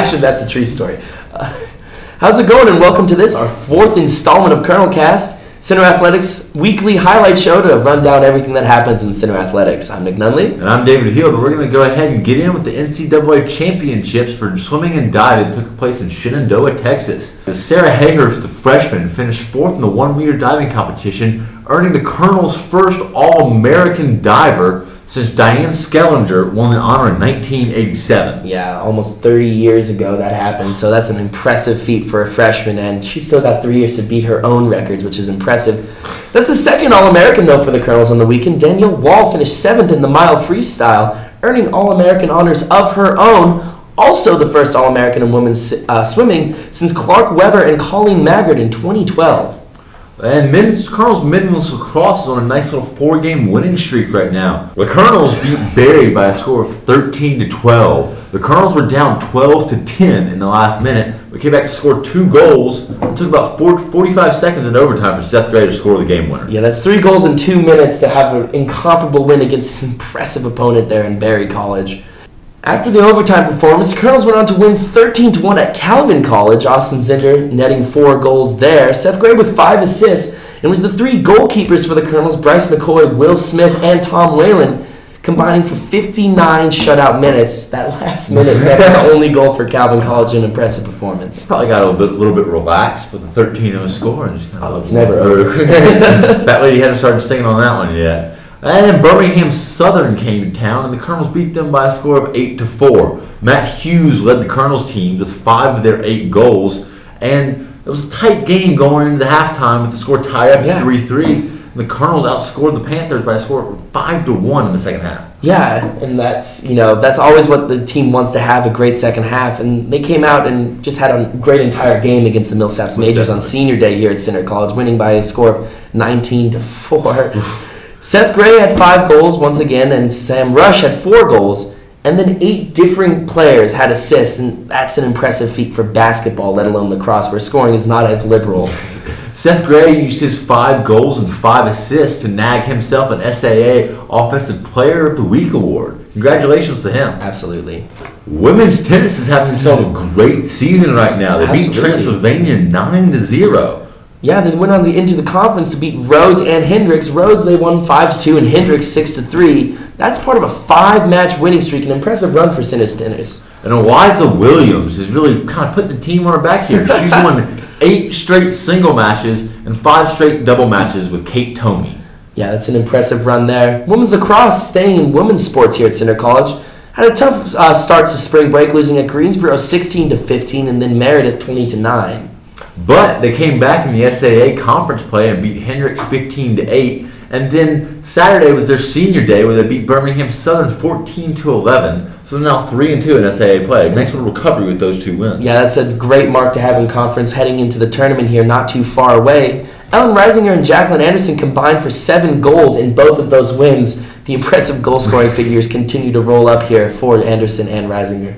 Actually, that's a true story. How's it going, and welcome to this, our fourth installment of ColonelCast, Center Athletics weekly highlight show to run down everything that happens in Center Athletics. I'm Nick Nunley. And I'm David Heald. We're going to go ahead and get in with the NCAA championships for swimming and diving that took place in Shenandoah, Texas. Sarah Hayhurst, the freshman, finished fourth in the 1-meter diving competition, earning the Colonel's first All-American diver since Diane Skellinger won the honor in 1987. Yeah, almost 30 years ago that happened, so that's an impressive feat for a freshman, and she's still got 3 years to beat her own records, which is impressive. That's the second All-American, though, for the Colonels on the weekend. Danielle Wall finished 7th in the mile freestyle, earning All-American honors of her own. Also the first All-American in women's swimming since Clark Weber and Colleen Maggard in 2012. And Colonel's men's lacrosse is on a nice little 4-game winning streak right now. The Colonels beat Barry by a score of 13-12. The Colonels were down 12-10 in the last minute, but came back to score 2 goals. It took about 45 seconds in overtime for Seth Gray to score the game winner. Yeah, that's 3 goals in 2 minutes to have an incomparable win against an impressive opponent there in Barry College. After the overtime performance, the Colonels went on to win 13-1 at Calvin College. Austin Zinder netting 4 goals there. Seth Gray with 5 assists. It was the 3 goalkeepers for the Colonels, Bryce McCoy, Will Smith, and Tom Whalen, combining for 59 shutout minutes. That last minute meant the only goal for Calvin College, an impressive performance. Probably got a little bit relaxed with the 13-0 score. And just kind of it's never over. That lady hadn't started singing on that one yet. And then Birmingham Southern came to town, and the Colonels beat them by a score of 8-4. Matt Hughes led the Colonels team with 5 of their 8 goals, and it was a tight game going into the halftime with the score tied up at 3-3. The Colonels outscored the Panthers by a score of 5-1 in the second half. Yeah, and that's always what the team wants to have, a great second half, and they came out and just had a great entire game against the Millsaps Majors on senior day here at Center College, winning by a score of 19-4. Seth Gray had 5 goals once again, and Sam Rush had 4 goals, and then 8 different players had assists, and that's an impressive feat for basketball, let alone lacrosse, where scoring is not as liberal. Seth Gray used his 5 goals and 5 assists to nag himself an SAA Offensive Player of the Week award. Congratulations to him. Absolutely. Women's tennis is having themselves a great season right now. They beat Transylvania 9-0. Yeah, they went on into the conference to beat Rhodes and Hendricks. Rhodes, they won 5-2, and Hendricks 6-3. That's part of a 5-match winning streak, an impressive run for Sinus tennis. And Eliza Williams has really kind of put the team on her back here. She's won 8 straight single matches and 5 straight double matches with Kate Toney. Yeah, that's an impressive run there. Women's lacrosse, staying in women's sports here at Center College, had a tough start to spring break, losing at Greensboro 16-15 and then Meredith 20-9. But they came back in the SAA conference play and beat Hendricks 15-8. And then Saturday was their senior day where they beat Birmingham Southern 14-11. So they're now 3-2 in SAA play. Nice little recovery with those 2 wins. Yeah, that's a great mark to have in conference heading into the tournament here, not too far away. Ellen Reisinger and Jacqueline Anderson combined for 7 goals in both of those wins. The impressive goal-scoring figures continue to roll up here for Anderson and Reisinger.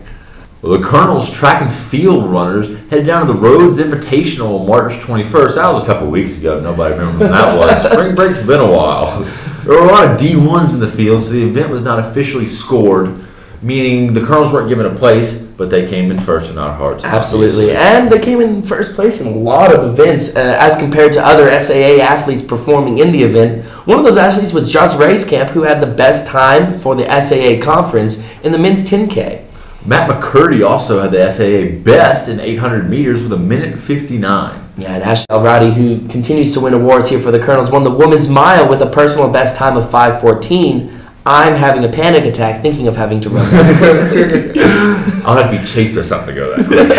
Well, the Colonels track and field runners headed down to the Rhodes Invitational on March 21st. That was a couple weeks ago. Nobody remembers when that was. Spring break's been a while. There were a lot of D1s in the field, so the event was not officially scored, meaning the Colonels weren't given a place, but they came in first in our hearts. Absolutely, and they came in first place in a lot of events as compared to other SAA athletes performing in the event. One of those athletes was Joss Raiskamp, who had the best time for the SAA conference in the men's 10K. Matt McCurdy also had the SAA best in 800 meters with 1:59. Yeah, and Ashley Alradi, who continues to win awards here for the Colonels, won the women's mile with a personal best time of 5:14. I'm having a panic attack thinking of having to run that. I'll have to be chased or something to go that quick.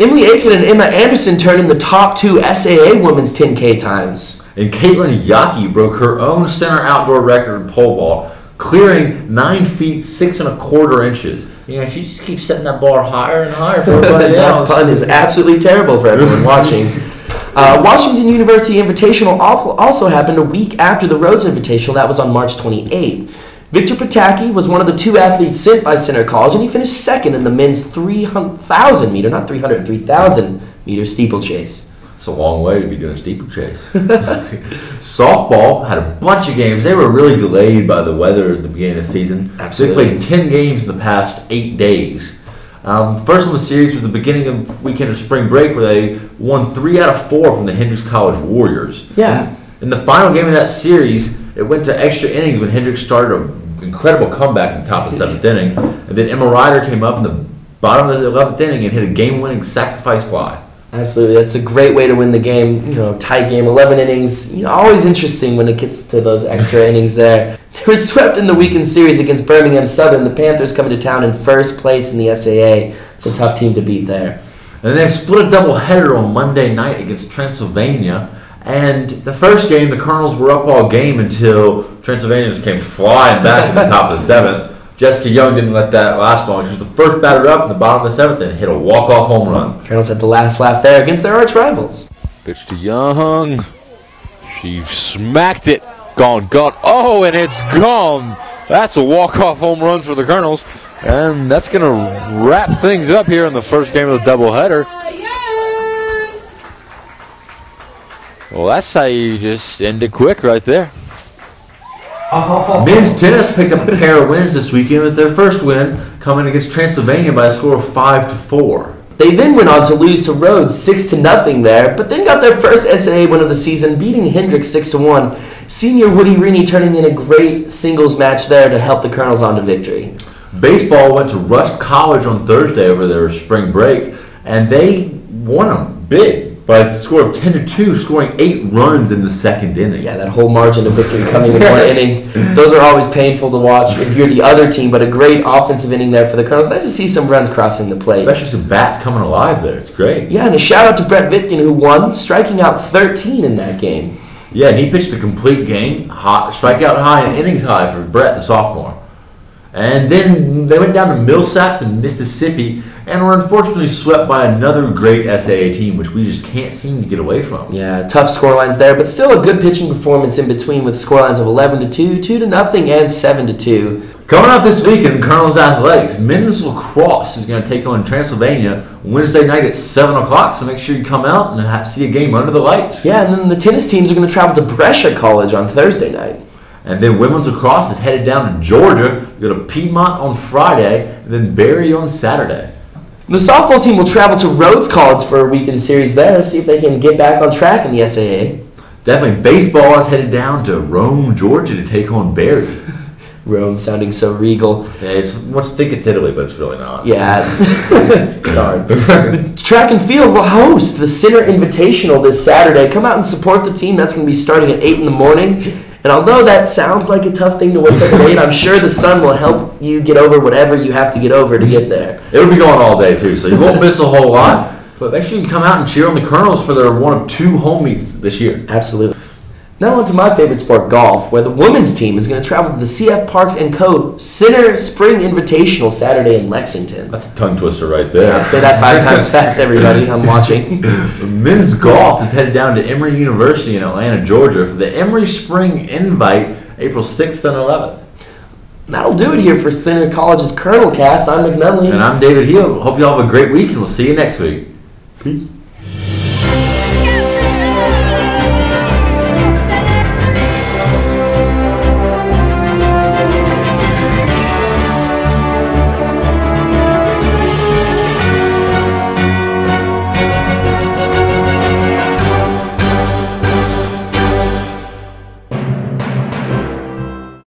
Emily Aiken and Emma Anderson turned in the top 2 SAA women's 10K times. And Caitlin Yockey broke her own center outdoor record in pole vault, clearing 9 feet 6 1/4 inches. Yeah, she just keeps setting that bar higher and higher for everybody else. That pun is absolutely terrible for everyone watching. Washington University Invitational also happened a week after the Rhodes Invitational. That was on March 28th. Victor Pataki was one of the 2 athletes sent by Center College, and he finished 2nd in the men's 3,000 meter, not 300, 3,000 meter steeplechase. It's a long way to be doing steeplechase. Softball had a bunch of games. They were really delayed by the weather at the beginning of the season. Absolutely. They played 10 games in the past 8 days. First on the series was the beginning of weekend of spring break where they won 3 out of 4 from the Hendricks College Warriors. Yeah. In the final game of that series, it went to extra innings when Hendricks started an incredible comeback in the top of the 7th inning. And then Emma Ryder came up in the bottom of the 11th inning and hit a game-winning sacrifice fly. Absolutely. That's a great way to win the game. Tight game, 11 innings. Always interesting when it gets to those extra innings there. They were swept in the weekend series against Birmingham Southern. The Panthers coming to town in first place in the SAA. It's a tough team to beat there. And they split a doubleheader on Monday night against Transylvania. And the first game, the Colonels were up all game until Transylvania just came flying back at the top of the 7th. Jessica Young didn't let that last long. She was the first batter up in the bottom of the 7th and hit a walk-off home run. Colonels had the last laugh there against their arch rivals. Pitch to Young. She smacked it. Gone. Oh, and it's gone. That's a walk-off home run for the Colonels. And that's going to wrap things up here in the first game of the doubleheader. Well, that's how you just end it quick right there. Men's tennis picked up a pair of wins this weekend with their first win coming against Transylvania by a score of 5-4. They then went on to lose to Rhodes 6-0 there, but then got their first SAA win of the season, beating Hendricks 6-1. Senior Woody Reaney turning in a great singles match there to help the Colonels on to victory. Baseball went to Rust College on Thursday over their spring break, and they won them big by a score of 10-2, scoring 8 runs in the second inning. Yeah, that whole margin of victory coming in one inning. Those are always painful to watch if you're the other team, but a great offensive inning there for the Colonels. Nice to see some runs crossing the plate. Especially some bats coming alive there. It's great. Yeah, and a shout out to Brett Vitkin, who won, striking out 13 in that game. Yeah, and he pitched a complete game, strikeout high and innings high for Brett, the sophomore. And then they went down to Millsaps in Mississippi and were unfortunately swept by another great SAA team, which we just can't seem to get away from. Yeah, tough scorelines there, but still a good pitching performance in between with scorelines of 11-2, 2-0, and 7-2. Coming up this week in Colonel's Athletics, men's lacrosse is going to take on Transylvania Wednesday night at 7 o'clock, so make sure you come out and see a game under the lights. Yeah, and then the tennis teams are going to travel to Brescia College on Thursday night. And then women's lacrosse is headed down to Georgia, go to Piedmont on Friday, and then Barry on Saturday. The softball team will travel to Rhodes College for a weekend series there, see if they can get back on track in the SAA. Definitely. Baseball is headed down to Rome, Georgia to take on Barry. Rome sounding so regal. Yeah, you think it's Italy, but it's really not. Yeah. Darn. Track and field will host the Center Invitational this Saturday. Come out and support the team. That's going to be starting at 8 in the morning. And although that sounds like a tough thing to wake up late, I'm sure the sun will help you get over whatever you have to get over to get there. It'll be going all day, too, so you won't miss a whole lot. But make sure you can come out and cheer on the Colonels for their one of 2 home meets this year. Absolutely. Now on to my favorite sport, golf, where the women's team is going to travel to the CF Parks & Co. Center Spring Invitational Saturday in Lexington. That's a tongue twister right there. Yeah, say that 5 times fast, everybody. I'm watching. Men's golf is headed down to Emory University in Atlanta, Georgia for the Emory Spring Invite, April 6th and 11th. That'll do it here for Center College's ColonelCast. I'm McNunley. And I'm David Heel. Hope you all have a great week, and we'll see you next week. Peace.